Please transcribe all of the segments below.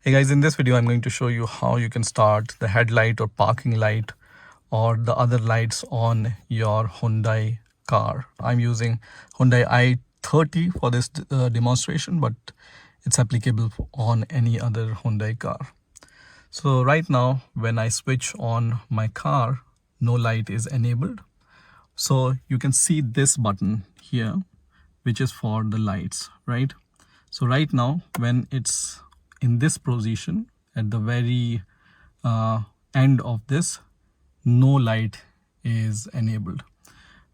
Hey guys, in this video I'm going to show you how you can start the headlight or parking light or the other lights on your Hyundai car. I'm using Hyundai i30 for this demonstration, but it's applicable on any other Hyundai car. So right now when I switch on my car, no light is enabled. So you can see this button here, which is for the lights, right? So right now when it's in this position at the very end of this, no light is enabled.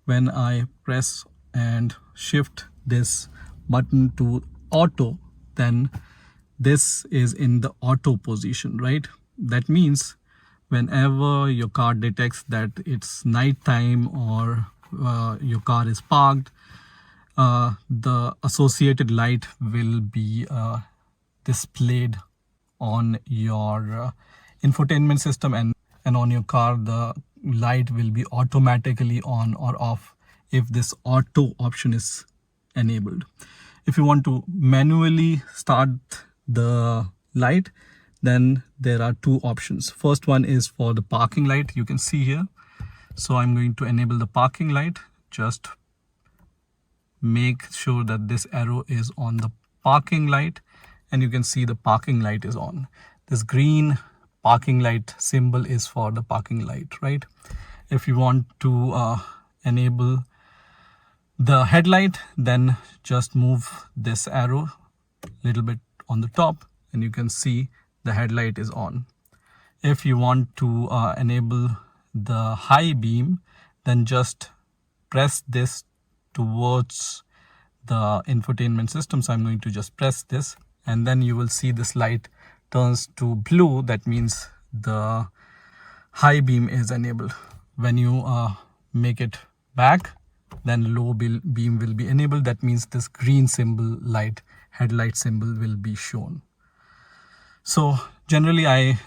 When I press and shift this button to auto, then this is in the auto position, right? That means whenever your car detects that it's night time or your car is parked, the associated light will be displayed on your infotainment system, and on your car the light will be automatically on or off if this auto option is enabled. If you want to manually start the light, then there are two options. First one is for the parking light, you can see here. So I'm going to enable the parking light. Just make sure that this arrow is on the parking light, and you can see the parking light is on. This green parking light symbol is for the parking light, right? If you want to enable the headlight, then just move this arrow a little bit on the top and you can see the headlight is on. If you want to enable the high beam, then just press this towards the infotainment system. So I'm going to just press this, and then you will see this light turns to blue. That means the high beam is enabled. When you make it back, then low beam will be enabled. That means this green symbol light, headlight symbol, will be shown. So generally I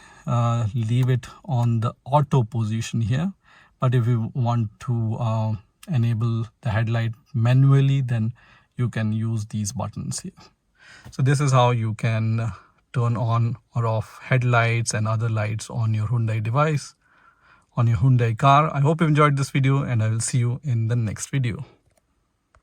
leave it on the auto position here, but if you want to enable the headlight manually, then you can use these buttons here. So this is how you can turn on or off headlights and other lights on your Hyundai device, on your Hyundai car. I hope you enjoyed this video, and I will see you in the next video.